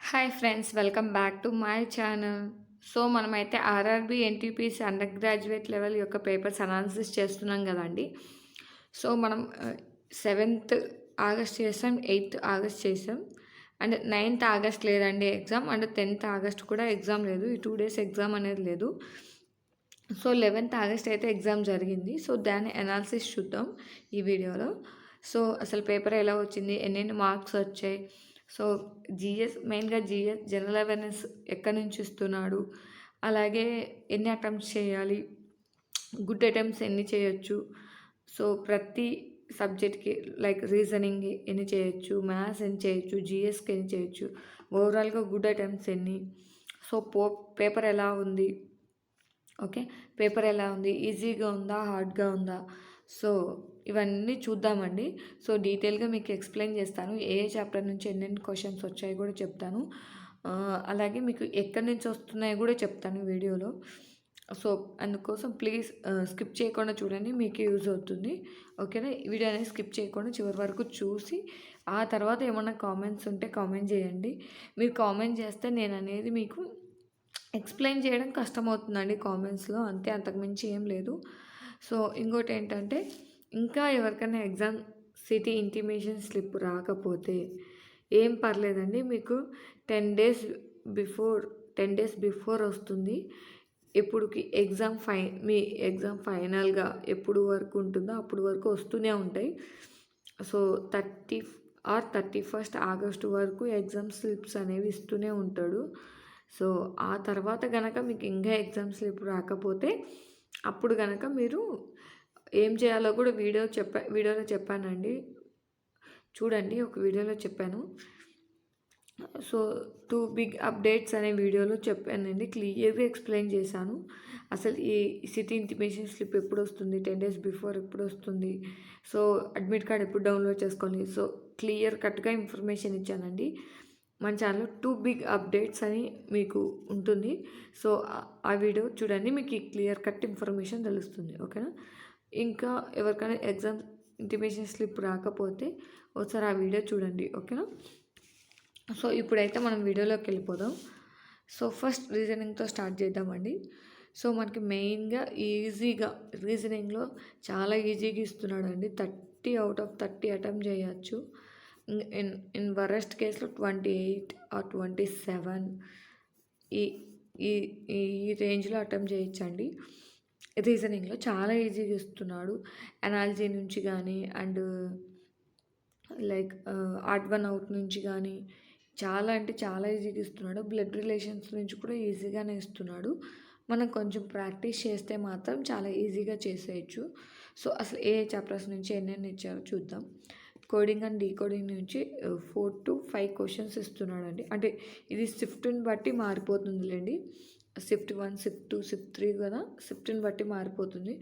Hi friends, welcome back to my channel. So మనమైతే RRB NTPC undergraduate level యొక్క papers analysis చేస్తున్నాం కదండి. So మనం 7th August చేసాం, 8th ఆగస్ట్ చేసాం, అండ్ 9th ఆగస్ట్ లేదండి ఎగ్జామ్, అండ్ 10th ఆగస్ట్ కూడా ఎగ్జామ్ లేదు. ఈ 2 days ఎగ్జామ్ అనేది లేదు. సో 11th ఆగస్ట్ అయితే ఎగ్జామ్ జరిగింది. సో దాని అనాలిసిస్ చూద్దాం ఈ వీడియోలో. సో అసలు పేపర్ ఎలా వచ్చింది, ఎన్నెన్ని మార్క్స్ వచ్చాయి, సో మెయిన్గా జిఎస్ జనరల్ అవేర్నెస్ ఎక్కడి నుంచి ఇస్తున్నాడు, అలాగే ఎన్ని అటెంప్ట్స్ చేయాలి, గుడ్ అటెంప్ట్స్ ఎన్ని చేయొచ్చు, సో ప్రతి సబ్జెక్ట్కి లైక్ రీజనింగ్ ఎన్ని చేయొచ్చు, మ్యాథ్స్ ఎన్ని చేయొచ్చు, జిఎస్కి ఎన్ని చేయొచ్చు, ఓవరాల్గా గుడ్ అటెంప్ట్స్ ఎన్ని, సో పేపర్ ఎలా ఉంది, ఓకే పేపర్ ఎలా ఉంది, ఈజీగా ఉందా, హార్డ్గా ఉందా, సో ఇవన్నీ చూద్దామండి. సో డీటెయిల్గా మీకు ఎక్స్ప్లెయిన్ చేస్తాను. ఏ చాప్టర్ నుంచి ఎన్నెన్ని క్వశ్చన్స్ వచ్చాయి కూడా చెప్తాను. అలాగే మీకు ఎక్కడి నుంచి వస్తున్నాయో కూడా చెప్తాను వీడియోలో. సో అందుకోసం ప్లీజ్ స్కిప్ చేయకుండా చూడండి, మీకు యూజ్ అవుతుంది. ఓకేనా, వీడియో అనేది స్కిప్ చేయకుండా చివరి వరకు చూసి ఆ తర్వాత ఏమైనా కామెంట్స్ ఉంటే కామెంట్ చేయండి. మీరు కామెంట్ చేస్తే నేను అనేది మీకు ఎక్స్ప్లెయిన్ చేయడం కష్టమవుతుందండి కామెంట్స్లో, అంతే, అంతకుమించి ఏం లేదు. సో ఇంకోటి ఏంటంటే, ఇంకా ఎవరికైనా ఎగ్జామ్ సిటీ ఇంటిమేషన్ స్లిప్ రాకపోతే ఏం పర్లేదండి, మీకు 10 days బిఫోర్ వస్తుంది. ఎప్పుడుకి మీ ఎగ్జామ్ ఫైనల్గా ఎప్పుడు వరకు ఉంటుందో అప్పుడు వరకు వస్తూనే ఉంటాయి. సో 31st ఆగస్టు వరకు ఎగ్జామ్ స్లిప్స్ అనేవి ఇస్తూనే ఉంటాడు. సో ఆ తర్వాత కనుక మీకు ఇంకా ఎగ్జామ్ స్లిప్ రాకపోతే అప్పుడు కనుక మీరు ఏం చేయాలో కూడా వీడియోలో చెప్పానండి, చూడండి, ఒక వీడియోలో చెప్పాను. సో 2 big updates అనే వీడియోలో చెప్పానండి, క్లియర్గా ఎక్స్ప్లెయిన్ చేశాను. అసలు ఈ సిటీ ఇంటిమేషన్ స్లిప్ ఎప్పుడు వస్తుంది, 10 days బిఫోర్ ఎప్పుడు వస్తుంది, సో అడ్మిట్ కార్డ్ ఎప్పుడు డౌన్లోడ్ చేసుకోవాలి, సో క్లియర్ కట్గా ఇన్ఫర్మేషన్ ఇచ్చానండి. మన ఛానల్లో 2 big updates అని మీకు ఉంటుంది. సో ఆ వీడియో చూడండి, మీకు క్లియర్ కట్ ఇన్ఫర్మేషన్ తెలుస్తుంది. ఓకేనా, ఇంకా ఎవరికైనా ఎగ్జామ్ ఇంటిమేషన్ స్లిప్ రాకపోతే ఒకసారి ఆ వీడియో చూడండి. ఓకేనా, సో ఇప్పుడైతే మనం వీడియోలోకి వెళ్ళిపోదాం. సో ఫస్ట్ రీజనింగ్తో స్టార్ట్ చేద్దామండి. సో మనకి మెయిన్గా ఈజీగా రీజనింగ్లో చాలా ఈజీగా ఇస్తున్నాడు అండి. 30 out of 30 అటెంప్ట్ చేయొచ్చు. ఇన్ వరెస్ట్ కేసులో 28 or 27 ఈ ఈ ఈ రేంజ్లో అటెంప్ట్ చేయొచ్చండి. రీజనింగ్లో చాలా ఈజీగా ఇస్తున్నాడు. అనాలజీ నుంచి కానీ and like odd one out నుంచి కానీ చాలా అంటే చాలా ఈజీగా ఇస్తున్నాడు. బ్లడ్ రిలేషన్స్ నుంచి కూడా ఈజీగానే ఇస్తున్నాడు. మనం కొంచెం ప్రాక్టీస్ చేస్తే మాత్రం చాలా ఈజీగా చేసేయచ్చు. సో అసలు ఏ చాప్టర్స్ నుంచి ఎన్నెన్ని ఇచ్చారో చూద్దాం. కోడింగ్ అండ్ డీకోడింగ్ నుంచి 4 to 5 క్వశ్చన్స్ ఇస్తున్నాడండి. అంటే ఇది షిఫ్ట్ని బట్టి మారిపోతుందిలేండి. షిఫ్ట్ 1, షిఫ్ట్ 2, షిఫ్ట్ 3 కదా, షిఫ్ట్ని బట్టి మారిపోతుంది.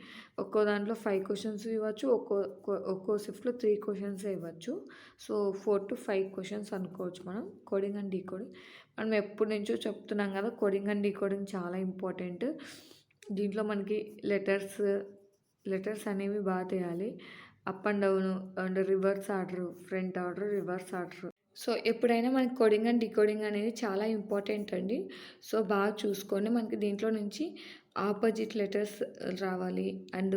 ఒక్కో దాంట్లో 5 క్వశ్చన్స్ ఇవ్వచ్చు, ఒక్కో షిఫ్ట్లో 3 క్వశ్చన్స్ ఇవ్వచ్చు. సో 4 to 5 క్వశ్చన్స్ అనుకోవచ్చు మనం. కోడింగ్ అండ్ డీకోడింగ్ మనం ఎప్పటి నుంచో చెప్తున్నాం కదా, కోడింగ్ అండ్ డీకోడింగ్ చాలా ఇంపార్టెంట్. దీంట్లో మనకి లెటర్స్ అనేవి బాగా చేయాలి. Up and down and reverse order, front order, reverse order. So ఎప్పుడైనా మనకి కోడింగ్ అండ్ డీకోడింగ్ అనేది చాలా ఇంపార్టెంట్ అండి. సో బాగా చూసుకోండి. మనకి దీంట్లో నుంచి ఆపోజిట్ లెటర్స్ రావాలి, అండ్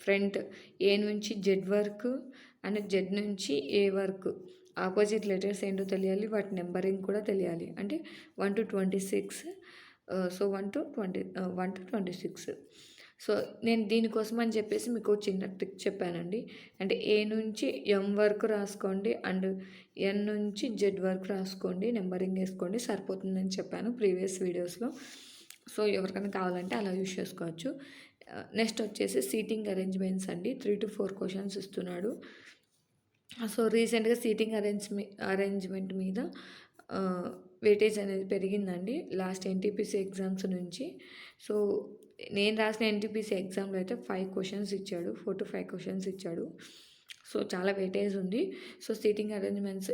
ఫ్రంట్ ఏ నుంచి జెడ్ వరకు అండ్ జెడ్ నుంచి ఏ వరకు ఆపోజిట్ లెటర్స్ ఏంటో తెలియాలి, వాటి నెంబరింగ్ కూడా తెలియాలి. అంటే 1 to 26, సో 1 to 26. సో నేను దీనికోసం అని చెప్పేసి మీకు చిన్న ట్రిక్ చెప్పానండి. అంటే ఏ నుంచి ఎం వరకు రాసుకోండి అండ్ ఎన్ నుంచి జెడ్ వరకు రాసుకోండి, నెంబరింగ్ వేసుకోండి, సరిపోతుందని చెప్పాను ప్రీవియస్ వీడియోస్లో. సో ఎవరికైనా కావాలంటే అలా యూజ్ చేసుకోవచ్చు. నెక్స్ట్ వచ్చేసి సీటింగ్ అరేంజ్మెంట్స్ అండి. 3 to 4 క్వశ్చన్స్ ఇస్తున్నాడు. సో రీసెంట్గా సీటింగ్ అరేంజ్మెంట్ మీద వెయిటేజ్ అనేది పెరిగిందండి లాస్ట్ ఎన్టీపీసీ ఎగ్జామ్స్ నుంచి. సో నేను రాసిన ఎన్టీపీసీ ఎగ్జామ్లో అయితే 5 క్వశ్చన్స్ ఇచ్చాడు, 4 to 5 క్వశ్చన్స్ ఇచ్చాడు. సో చాలా వెయిటేజ్ ఉంది. సో సీటింగ్ అరేంజ్మెంట్స్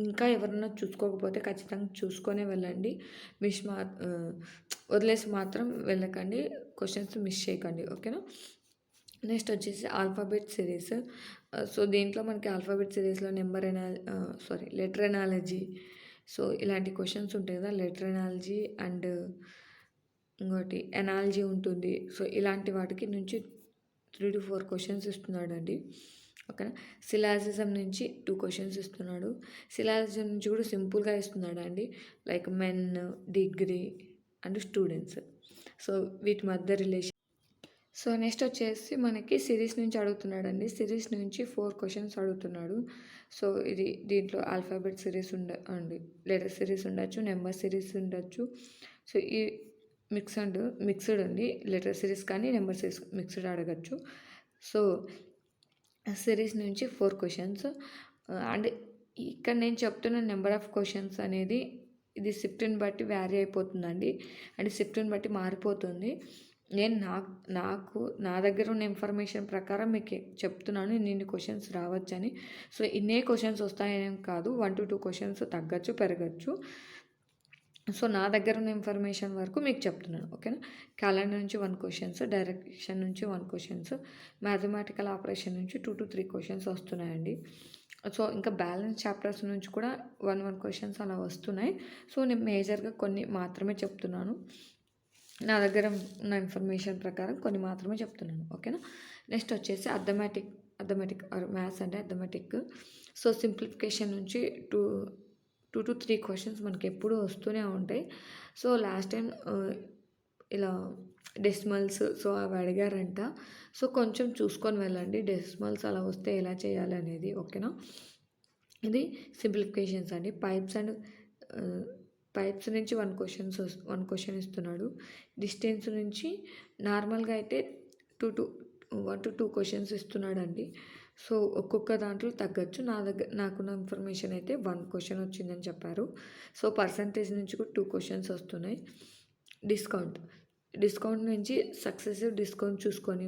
ఇంకా ఎవరన్నా చూసుకోకపోతే ఖచ్చితంగా చూసుకొనే వెళ్ళండి. వదిలేసి మాత్రం వెళ్ళకండి, క్వశ్చన్స్ మిస్ చేయకండి. ఓకేనా, నెక్స్ట్ వచ్చేసి ఆల్ఫాబెట్ సిరీస్. సో దీంట్లో మనకి ఆల్ఫాబెట్ సిరీస్లో లెటర్ ఎనాలజీ, సో ఇలాంటి క్వశ్చన్స్ ఉంటాయి కదా, లెటర్ ఎనాలజీ అండ్ ఇంకోటి ఎనాలజీ ఉంటుంది. సో ఇలాంటి వాటికి నుంచి 3 to 4 క్వశ్చన్స్ ఇస్తున్నాడండి. ఓకేనా. సిలాజిజం నుంచి 2 క్వశ్చన్స్ ఇస్తున్నాడు. సిలాజిజం నుంచి కూడా సింపుల్గా ఇస్తున్నాడండి. Like men, degree and students. So వీటి మధ్య రిలేషన్. సో నెక్స్ట్ వచ్చేసి మనకి సిరీస్ నుంచి అడుగుతున్నాడండి. సిరీస్ నుంచి 4 క్వశ్చన్స్ అడుగుతున్నాడు. సో దీంట్లో ఆల్ఫాబెట్ సిరీస్ అండి, లెటర్ సిరీస్ ఉండొచ్చు, నెంబర్ సిరీస్ ఉండొచ్చు. సో ఈ మిక్స్డ్ అండి, లెటర్ సిరీస్ కానీ నెంబర్ సిరీస్ మిక్స్డ్ అడగచ్చు. సో సిరీస్ నుంచి 4 క్వశ్చన్స్ అండ్ ఇక్కడ నేను చెప్తున్న నెంబర్ ఆఫ్ క్వశ్చన్స్ అనేది ఇది షిఫ్ట్ని బట్టి వ్యారీ అయిపోతుందండి, అండ్ షిఫ్ట్ని బట్టి మారిపోతుంది. నేను నా దగ్గర ఉన్న ఇన్ఫర్మేషన్ ప్రకారం మీకు చెప్తున్నాను ఇన్ని క్వశ్చన్స్ రావచ్చని. సో ఇన్నే క్వశ్చన్స్ వస్తాయని కాదు, 1 to 2 క్వశ్చన్స్ తగ్గచ్చు, పెరగచ్చు. సో నా దగ్గర ఉన్న ఇన్ఫర్మేషన్ వరకు మీకు చెప్తున్నాను. ఓకేనా. క్యాలెండర్ నుంచి 1 క్వశ్చన్స్, డైరెక్షన్ నుంచి 1 క్వశ్చన్స్, మ్యాథమెటికల్ ఆపరేషన్ నుంచి 2 to 3 క్వశ్చన్స్ వస్తున్నాయండి. సో ఇంకా బ్యాలెన్స్ చాప్టర్స్ నుంచి కూడా 1 క్వశ్చన్స్ అలా వస్తున్నాయి. సో నేను మేజర్గా కొన్ని మాత్రమే చెప్తున్నాను, నా దగ్గర ఉన్న ఇన్ఫర్మేషన్ ప్రకారం కొన్ని మాత్రమే చెప్తున్నాను. ఓకేనా. నెక్స్ట్ వచ్చేసి అథమెటిక్ మ్యాథ్స్ అంటే అథమెటిక్. సో సింప్లిఫికేషన్ నుంచి 2 to 3 క్వశ్చన్స్ మనకి ఎప్పుడూ వస్తూనే ఉంటాయి. సో లాస్ట్ టైం ఇలా డెసిమల్స్ సో అవి అడిగారంట. సో కొంచెం చూసుకొని వెళ్ళండి, డెసిమల్స్ అలా వస్తే ఎలా చేయాలి అనేది. ఓకేనా. ఇది సింప్లిఫికేషన్స్ అండి. పైప్స్ నుంచి 1 క్వశ్చన్ ఇస్తున్నాడు. డిస్టెన్స్ నుంచి నార్మల్గా అయితే 1 to 2 క్వశ్చన్స్ ఇస్తున్నాడండి. సో ఒక్కొక్క దాంట్లో తగ్గచ్చు. నాకున్న ఇన్ఫర్మేషన్ అయితే 1 క్వశ్చన్ వచ్చిందని చెప్పారు. సో పర్సంటేజ్ నుంచి కూడా 2 క్వశ్చన్స్ వస్తున్నాయి. డిస్కౌంట్ నుంచి సక్సెసివ్ డిస్కౌంట్ చూసుకొని,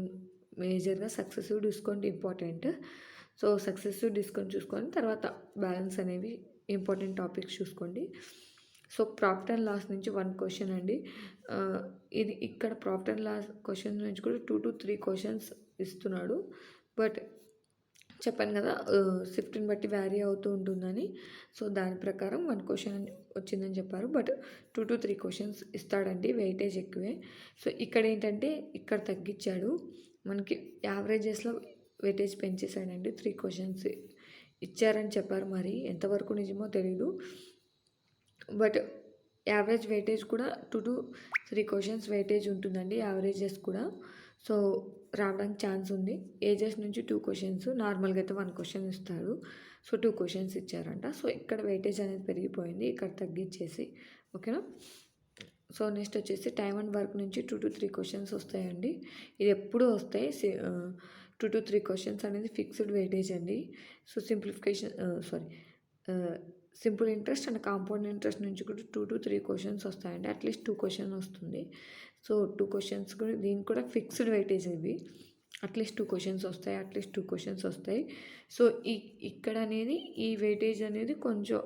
మేజర్గా successive discount important. So successive discount చూసుకొని తర్వాత బ్యాలెన్స్ అనేవి ఇంపార్టెంట్ టాపిక్స్ చూసుకోండి. సో ప్రాఫిట్ అండ్ లాస్ నుంచి 1 క్వశ్చన్ అండి. ఇది ఇక్కడ ప్రాఫిట్ అండ్ లాస్ క్వశ్చన్ నుంచి కూడా 2 to 3 క్వశ్చన్స్ ఇస్తున్నాడు. బట్ చెప్పాను కదా, షిఫ్ట్ని బట్టి వ్యారీ అవుతూ ఉంటుందని. సో దాని ప్రకారం 1 క్వశ్చన్ వచ్చిందని చెప్పారు. బట్ 2 to 3 క్వశ్చన్స్ ఇస్తాడండి, వెయిటేజ్ ఎక్కువే. సో ఇక్కడ ఏంటంటే ఇక్కడ తగ్గించాడు, మనకి యావరేజెస్లో వెయిటేజ్ పెంచేసాడండి. 3 క్వశ్చన్స్ ఇచ్చారని చెప్పారు, మరి ఎంతవరకు నిజమో తెలీదు. బట్ యావరేజ్ వెయిటేజ్ కూడా 2 to 3 క్వశ్చన్స్ వెయిటేజ్ ఉంటుందండి, యావరేజెస్ కూడా. సో రావడానికి ఛాన్స్ ఉంది. ఏజెస్ నుంచి 2 క్వశ్చన్స్, నార్మల్గా అయితే 1 క్వశ్చన్ ఇస్తాడు. సో 2 క్వశ్చన్స్ ఇచ్చారంట. సో ఇక్కడ వెయిటేజ్ అనేది పెరిగిపోయింది, ఇక్కడ తగ్గించేసి. ఓకేనా. సో నెక్స్ట్ వచ్చేసి టైమ్ అండ్ వర్క్ నుంచి 2 to 3 క్వశ్చన్స్ వస్తాయండి. ఇది ఎప్పుడు వస్తాయి, 2 to 3 క్వశ్చన్స్ అనేది ఫిక్స్డ్ వెయిటేజ్ అండి. So simple interest and compound interest నుంచి కూడా 2 to 3 క్వశ్చన్స్ వస్తాయండి. అట్లీస్ట్ 2 క్వశ్చన్ వస్తుంది. సో 2 క్వశ్చన్స్ కూడా దీనికి కూడా ఫిక్స్డ్ వెయిటేజ్ ఇవి. అట్లీస్ట్ 2 క్వశ్చన్స్ వస్తాయి. సో ఇక్కడ అనేది ఈ వెయిటేజ్ అనేది కొంచెం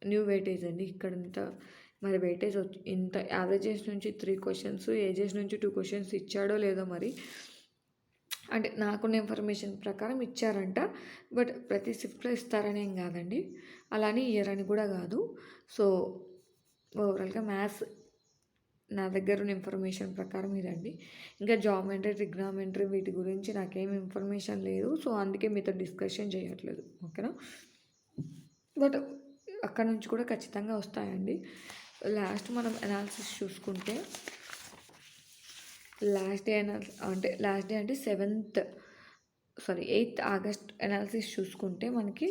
న్యూ వెయిటేజ్ అండి. ఇక్కడ మరి వెయిటేజ్ ఇంత యావరేజెస్ నుంచి 3 క్వశ్చన్స్, ఏజెస్ నుంచి 2 క్వశ్చన్స్ ఇచ్చాడో లేదో మరి, అంటే నాకున్న ఇన్ఫర్మేషన్ ప్రకారం ఇచ్చారంట. బట్ ప్రతి షిఫ్ట్లో ఇస్తారని ఏం కాదండి, అలానే ఇయరని కూడా కాదు. సో ఓవరాల్గా మ్యాథ్స్ నా దగ్గర ఉన్న ఇన్ఫర్మేషన్ ప్రకారం ఇదండి. ఇంకా జామెట్రీ, ట్రిగ్నామెట్రీ వీటి గురించి నాకేం ఇన్ఫర్మేషన్ లేదు. సో అందుకే మీతో డిస్కషన్ చేయట్లేదు. ఓకేనా. బట్ అక్కడ నుంచి కూడా ఖచ్చితంగా వస్తాయండి. లాస్ట్ మనం అనాలిసిస్ చూసుకుంటే, లాస్ట్ డే అంటే 8th ఆగస్ట్ అనాలిసిస్ చూసుకుంటే మనకి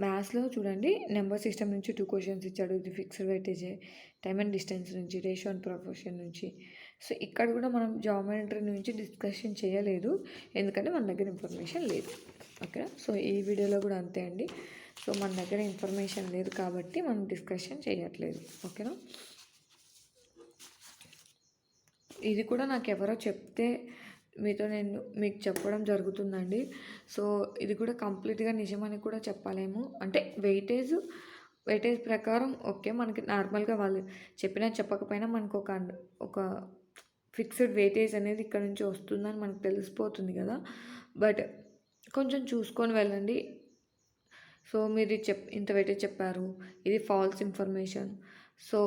మ్యాథ్స్లో చూడండి, నెంబర్ సిస్టమ్ నుంచి 2 క్వశ్చన్స్ ఇచ్చాడు. ఇది ఫిక్స్డ్ వెయిటేజే. టైమ్ అండ్ డిస్టెన్స్ నుంచి, రేషియో అండ్ ప్రపోర్షన్ నుంచి. సో ఇక్కడ కూడా మనం జామెట్రీ నుంచి డిస్కషన్ చేయలేదు, ఎందుకంటే మన దగ్గర ఇన్ఫర్మేషన్ లేదు. ఓకే. సో ఈ వీడియోలో కూడా అంతే అండి. సో మన దగ్గర ఇన్ఫర్మేషన్ లేదు కాబట్టి మనం డిస్కషన్ చేయట్లేదు. ఓకేనా. ఇది కూడా నాకు ఎవరో చెప్తే నేను మీకు చెప్పడం జరుగుతుందండి. సో ఇది కూడా కంప్లీట్గా నిజమని కూడా చెప్పలేము. అంటే వెయిటేజ్ ప్రకారం ఓకే, మనకి నార్మల్గా వాళ్ళు చెప్పినా చెప్పకపోయినా మనకు ఒక ఫిక్స్డ్ వెయిటేజ్ అనేది ఇక్కడ నుంచి వస్తుందని మనకు తెలిసిపోతుంది కదా. బట్ కొంచెం చూసుకొని వెళ్ళండి. సో మీరు ఇంత వెయిటేజ్ చెప్పారు, ఇది ఫాల్స్ ఇన్ఫర్మేషన్. సో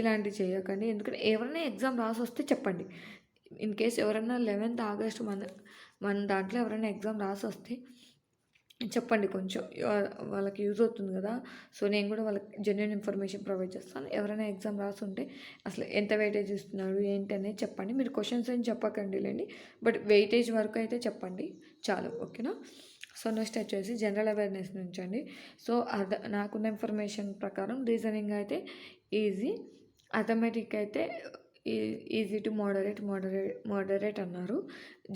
ఇలాంటివి చేయకండి. ఎందుకంటే ఎవరైనా ఎగ్జామ్ రాసొస్తే చెప్పండి. ఇన్ కేస్ ఎవరైనా 11th ఆగస్ట్ మన దాంట్లో ఎవరైనా ఎగ్జామ్ రాసొస్తే చెప్పండి కొంచెం. వాళ్ళకి యూజ్ అవుతుంది కదా! సో నేను కూడా వాళ్ళకి జెన్యూన్ ఇన్ఫర్మేషన్ ప్రొవైడ్ చేస్తాను. ఎవరైనా ఎగ్జామ్ రాసుంటే అసలు ఎంత వెయిటేజ్ ఇస్తున్నాడు ఏంటి అనేది చెప్పండి. మీరు క్వెషన్స్ ఏం చెప్పకండి లేండి. బట్ వెయిటేజ్ వరకు అయితే చెప్పండి చాలు. ఓకేనా? సో నెక్స్ట్ వచ్చేసి జనరల్ అవేర్నెస్ నుంచి అండి. సో నాకున్న ఇన్ఫర్మేషన్ ప్రకారం రీజనింగ్ అయితే ఈజీ, అథమెటిక్ అయితే ఈజీ టు మోడరేట్ అన్నారు.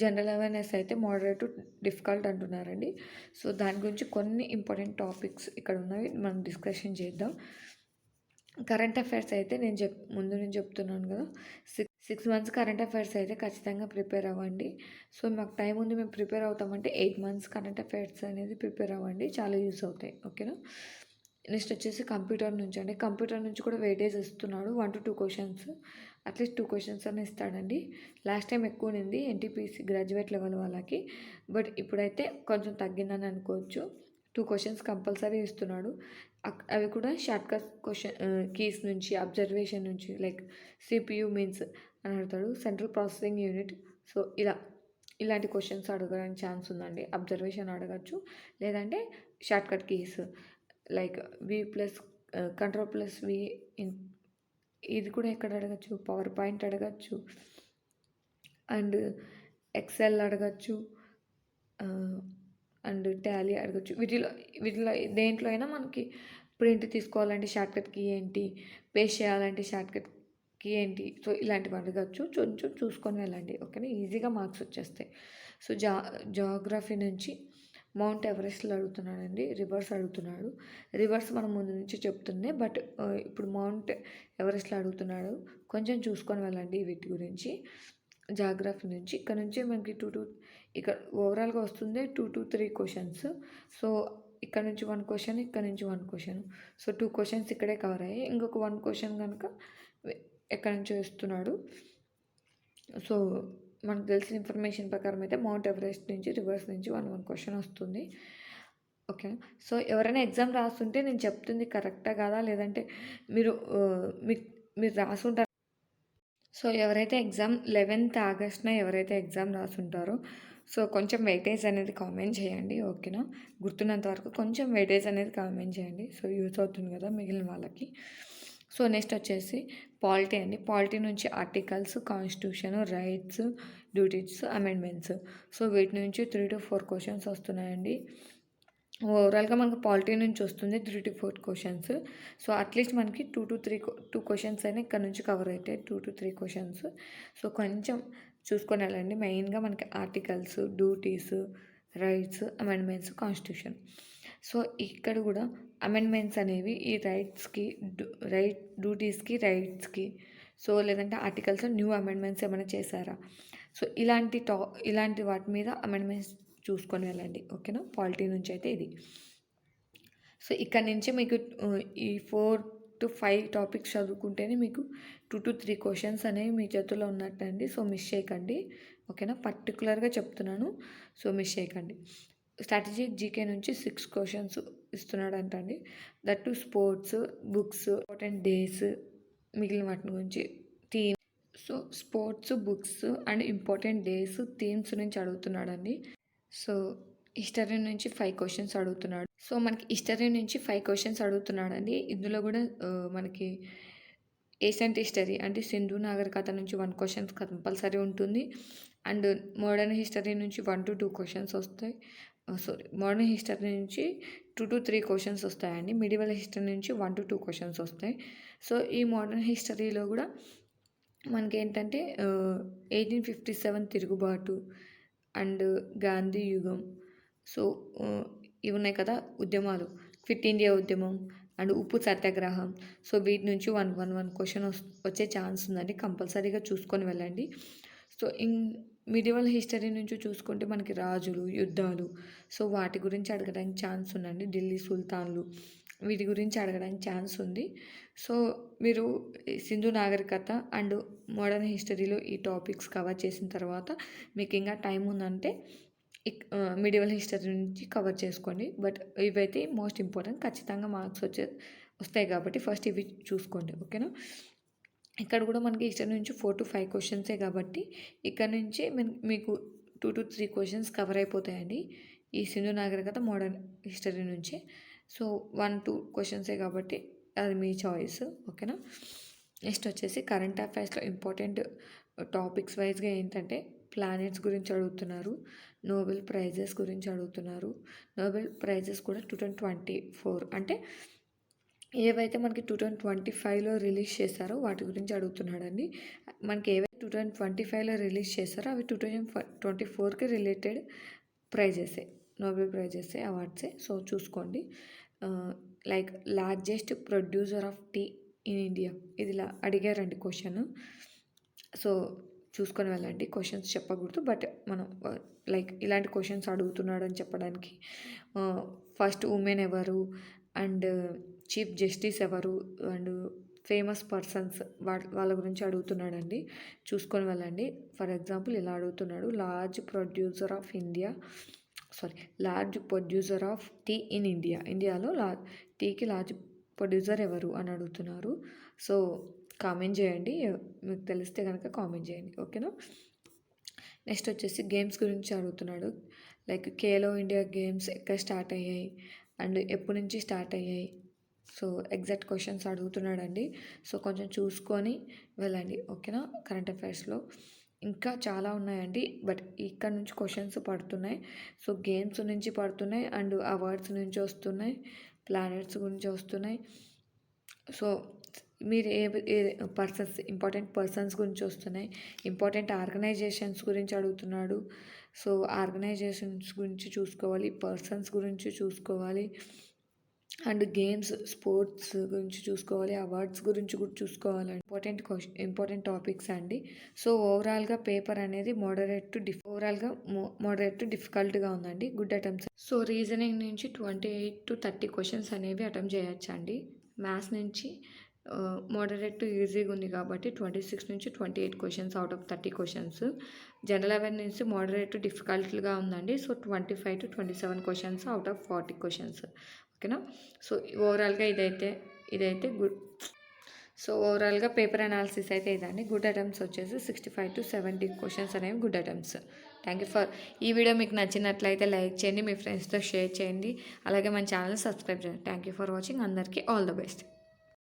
జనరల్ అవేర్నెస్ అయితే మోడరేట్ టు డిఫికల్ట్ అంటున్నారండి. సో దాని గురించి కొన్ని ఇంపార్టెంట్ టాపిక్స్ ఇక్కడ ఉన్నవి మనం డిస్కషన్ చేద్దాం. కరెంట్ అఫైర్స్ అయితే నేను ముందు నుంచి చెప్తున్నాను కదా, 6 మంత్స్ కరెంట్ అఫైర్స్ అయితే ఖచ్చితంగా ప్రిపేర్ అవ్వండి. సో మాకు టైం ఉంది, మేము ప్రిపేర్ అవుతామంటే 8 మంత్స్ కరెంట్ అఫైర్స్ అనేది ప్రిపేర్ అవ్వండి, చాలా యూస్ అవుతాయి. ఓకేనా? నెక్స్ట్ వచ్చేసి కంప్యూటర్ నుంచి అండి. కంప్యూటర్ నుంచి కూడా వెయిటేజ్ ఇస్తున్నాడు. 1 to 2 క్వశ్చన్స్, అట్లీస్ట్ 2 క్వశ్చన్స్ అని ఇస్తాడండి. లాస్ట్ టైం ఎక్కువ ఉంది ఎన్టీపీసీ గ్రాడ్యుయేట్ లెవెల్ వాళ్ళకి, బట్ ఇప్పుడైతే కొంచెం తగ్గిందని అనుకోవచ్చు. 2 క్వశ్చన్స్ కంపల్సరీ ఇస్తున్నాడు. అవి కూడా షార్ట్ కట్ కీస్ నుంచి, అబ్జర్వేషన్ నుంచి, లైక్ సిపియు మీన్స్ అని అడుగుతాడు, సెంట్రల్ ప్రాసెసింగ్ యూనిట్. సో ఇలాంటి క్వశ్చన్స్ అడగడానికి ఛాన్స్ ఉందండి. అబ్జర్వేషన్ అడగచ్చు, లేదంటే short cut keys like Ctrl+V ఇది కూడా ఎక్కడ అడగచ్చు, పవర్ పాయింట్ అడగచ్చు, అండ్ ఎక్సెల్ అడగచ్చు, అండ్ టాలీ అడగచ్చు. వీటిలో దేంట్లో అయినా మనకి ప్రింట్ తీసుకోవాలంటే షార్ట్కట్ కీ ఏంటి, పేస్ట్ చేయాలంటే షార్ట్కట్ కీ ఏంటి, సో ఇలాంటివి అడగచ్చు. కొంచెం చూసుకొని వెళ్ళండి. ఓకేనా? ఈజీగా మార్క్స్ వచ్చేస్తాయి. సో జాగ్రఫీ నుంచి మౌంట్ ఎవరెస్ట్లో అడుగుతున్నాడండి, రివర్స్ అడుగుతున్నాడు. రివర్స్ మనం ముందు నుంచి చెప్తుండే, బట్ ఇప్పుడు మౌంట్ ఎవరెస్ట్లో అడుగుతున్నాడు. కొంచెం చూసుకొని వెళ్ళండి వీటి గురించి. జాగ్రఫీ నుంచి ఇక్కడ నుంచి మనకి ఇక్కడ ఓవరాల్గా వస్తుంది 2 to 3 క్వశ్చన్స్. సో ఇక్కడ నుంచి 1 క్వశ్చన్, ఇక్కడ నుంచి 1 క్వశ్చన్. సో 2 క్వశ్చన్స్ ఇక్కడే కవర్ అయ్యాయి. ఇంకొక 1 క్వశ్చన్ కనుక ఎక్కడి నుంచో ఇస్తున్నాడు. సో మనకు తెలిసిన ఇన్ఫర్మేషన్ ప్రకారం అయితే మౌంట్ ఎవరెస్ట్ నుంచి రివర్స్ నుంచి 1 క్వశ్చన్ వస్తుంది. ఓకే. సో ఎవరైనా ఎగ్జామ్ రాస్తుంటే నేను చెప్తుంది కరెక్టా కాదా, లేదంటే మీరు మీరు రాసుంటారు. సో ఎవరైతే 11th ఆగస్ట్న ఎవరైతే ఎగ్జామ్ రాసుంటారో సో కొంచెం వెయిటేజ్ అనేది కామెంట్ చేయండి. ఓకేనా? గుర్తున్నంత వరకు కొంచెం వెయిటేజ్ అనేది కామెంట్ చేయండి. సో యూజ్ అవుతుంది కదా మిగిలిన వాళ్ళకి. సో నెక్స్ట్ వచ్చేసి పాలిటీ అండి. పాలిటీ నుంచి articles, constitution, rights, duties, amendments. So వీటి నుంచి 3 to 4 క్వశ్చన్స్ వస్తున్నాయండి. ఓవరాల్గా మనకు పాలిటీ నుంచి వస్తుంది 3 to 4 క్వశ్చన్స్. సో అట్లీస్ట్ మనకి 2 క్వశ్చన్స్ అయినా ఇక్కడ నుంచి కవర్ అవుతాయి, 2 to 3 క్వశ్చన్స్. సో కొంచెం చూసుకొని వెళ్ళండి. మెయిన్గా మనకి articles, duties, rights, amendments, constitution. So ఇక్కడ కూడా అమెండ్మెంట్స్ అనేవి ఈ డ్యూటీస్కి, రైట్స్కి, సో లేదంటే ఆర్టికల్స్ న్యూ అమెండ్మెంట్స్ ఏమైనా చేశారా, సో ఇలాంటి వాటి మీద అమెండ్మెంట్స్ చూసుకొని వెళ్ళండి. ఓకేనా? పాలిటీ నుంచి అయితే ఇది. సో ఇక్కడ నుంచి మీకు ఈ 4 to 5 టాపిక్స్ చదువుకుంటేనే మీకు 2 to 3 క్వశ్చన్స్ అనేవి మీ చేతుల్లో ఉన్నట్టండి. సో మిస్ చేయకండి. ఓకేనా? పర్టికులర్గా చెప్తున్నాను, సో మిస్ చేయకండి. స్ట్రాటజిక్ జీకే నుంచి 6 క్వశ్చన్స్ ఇస్తున్నాడంటండి. That too sports, books, important days, మిగిలిన వాటి గురించి theme. So sports, books and important days, themes నుంచి అడుగుతున్నాడండి. సో హిస్టరీ నుంచి 5 క్వశ్చన్స్ అడుగుతున్నాడు. సో మనకి హిస్టరీ నుంచి 5 క్వశ్చన్స్ అడుగుతున్నాడండి. ఇందులో కూడా మనకి ఏషియంట్ హిస్టరీ అంటే సింధు నాగరికత నుంచి 1 క్వశ్చన్స్ కంపల్సరీ ఉంటుంది. అండ్ మోడర్న్ హిస్టరీ నుంచి 1 to 2 క్వశ్చన్స్ వస్తాయి. మోడర్న్ హిస్టరీ నుంచి 2 to 3 క్వశ్చన్స్ వస్తాయండి. మిడివల్ హిస్టరీ నుంచి 1 to 2 క్వశ్చన్స్ వస్తాయి. సో ఈ మోడర్న్ హిస్టరీలో కూడా మనకి ఏంటంటే 1857 తిరుగుబాటు అండ్ గాంధీ యుగం, సో ఇవి ఉన్నాయి కదా ఉద్యమాలు, క్విట్ ఇండియా ఉద్యమం అండ్ ఉప్పు సత్యాగ్రహం. సో వీటి నుంచి 1 క్వశ్చన్ వచ్చే ఛాన్స్ ఉందండి. కంపల్సరీగా చూసుకొని వెళ్ళండి. సో మిడివల్ హిస్టరీ నుంచి చూసుకుంటే మనకి రాజులు, యుద్ధాలు, సో వాటి గురించి అడగడానికి ఛాన్స్ ఉందండి. ఢిల్లీ సుల్తాన్లు, వీటి గురించి అడగడానికి ఛాన్స్ ఉంది. సో మీరు సింధు నాగరికత అండ్ మోడర్న్ హిస్టరీలో ఈ టాపిక్స్ కవర్ చేసిన తర్వాత మీకు ఇంకా టైం ఉందంటే మిడివల్ హిస్టరీ నుంచి కవర్ చేసుకోండి. బట్ ఇవైతే మోస్ట్ ఇంపార్టెంట్, ఖచ్చితంగా మార్క్స్ వస్తాయి కాబట్టి ఫస్ట్ ఇవి చూసుకోండి. ఓకేనా. ఇక్కడ కూడా మనకి హిస్టరీ నుంచి 4 to 5 క్వశ్చన్సే కాబట్టి ఇక్కడ నుంచి మీకు 2 to 3 క్వశ్చన్స్ కవర్ అయిపోతాయండి ఈ సింధు నాగరికత మోడర్న్ హిస్టరీ నుంచి. సో 1-2 క్వశ్చన్సే కాబట్టి అది మీ చాయిస్. ఓకేనా. నెక్స్ట్ వచ్చేసి కరెంట్ అఫైర్స్లో ఇంపార్టెంట్ టాపిక్స్ వైజ్గా ఏంటంటే ప్లానెట్స్ గురించి అడుగుతున్నారు, నోబెల్ ప్రైజెస్ గురించి అడుగుతున్నారు. నోబెల్ ప్రైజెస్ కూడా 2024 అంటే ఏవైతే మనకి 2025లో రిలీజ్ చేశారో వాటి గురించి అడుగుతున్నాడండి. మనకి ఏవైతే 2025లో రిలీజ్ చేశారో అవి 2024కి రిలేటెడ్ ప్రైజెసే, నోబెల్ ప్రైజెసే, అవార్డ్సే. సో చూసుకోండి. Like largest producer of tea in India, ఇది అడిగారండి క్వశ్చన్. సో చూసుకొని వెళ్ళండి. క్వశ్చన్స్ చెప్పకూడదు, బట్ మనం లైక్ ఇలాంటి క్వశ్చన్స్ అడుగుతున్నాడు అని చెప్పడానికి ఫస్ట్ ఉమెన్ ఎవరు, అండ్ చీఫ్ జస్టిస్ ఎవరు, అండ్ ఫేమస్ పర్సన్స్ వాళ్ళ గురించి అడుగుతున్నాడండి. చూసుకొని వెళ్ళండి. ఫర్ ఎగ్జాంపుల్ ఇలా అడుగుతున్నాడు, large producer of tea in India, ఇండియాలో టీకి లార్జ్ ప్రొడ్యూసర్ ఎవరు అని అడుగుతున్నారు. సో కామెంట్ చేయండి, మీకు తెలిస్తే కనుక కామెంట్ చేయండి. ఓకేనా. నెక్స్ట్ వచ్చేసి గేమ్స్ గురించి అడుగుతున్నాడు. లైక్ ఖేలో ఇండియా గేమ్స్ ఎక్కడ స్టార్ట్ అయ్యాయి అండ్ ఎప్పటి నుంచి స్టార్ట్ అయ్యాయి. సో ఎగ్జాక్ట్ క్వశ్చన్స్ అడుగుతున్నాడండి. సో కొంచెం చూసుకొని వెళ్ళండి. ఓకేనా. కరెంట్ అఫైర్స్లో ఇంకా చాలా ఉన్నాయండి, బట్ ఇక్కడ నుంచి క్వశ్చన్స్ పడుతున్నాయి. సో గేమ్స్ నుంచి పడుతున్నాయి, అండ్ అవార్డ్స్ నుంచి వస్తున్నాయి, ప్లానెట్స్ గురించి వస్తున్నాయి. సో మీరు ఇంపార్టెంట్ పర్సన్స్ గురించి వస్తున్నాయి, ఇంపార్టెంట్ ఆర్గనైజేషన్స్ గురించి అడుగుతున్నాడు. సో ఆర్గనైజేషన్స్ గురించి చూసుకోవాలి, పర్సన్స్ గురించి చూసుకోవాలి, అండ్ గేమ్స్ స్పోర్ట్స్ గురించి చూసుకోవాలి, అవార్డ్స్ గురించి కూడా చూసుకోవాలి. ఇంపార్టెంట్ టాపిక్స్ అండి. సో ఓవరాల్గా పేపర్ అనేది మోడరేట్ టు డిఫికల్ట్గా ఉందండి. Good attempts. సో రీజనింగ్ నుంచి 28 to 30 క్వశ్చన్స్ అనేవి అటెంప్ట్ చేయొచ్చు అండి. మ్యాథ్స్ నుంచి మోడరేట్ టు ఈజీగా ఉంది కాబట్టి 26 నుంచి 28 questions out of 30 questions. General awareness moderate to డిఫికల్ట్గా ఉందండి. So 25 to 27 questions out of 40 questions. ఓకేనా. సో ఓవరాల్గా ఇదైతే గుడ్. సో ఓవరాల్గా పేపర్ అనాలిసిస్ అయితే ఇదండి. గుడ్ అటెంప్ట్స్ వచ్చేసి 65 to 70 క్వశ్చన్స్ అనేవి good attempts. Thank you for ఈ వీడియో మీకు నచ్చినట్లయితే లైక్ చేయండి, మీ ఫ్రెండ్స్తో షేర్ చేయండి, అలాగే మన ఛానల్ సబ్స్క్రైబ్ చేయండి. Thank you for watching. అందరికీ ఆల్ ద బెస్ట్.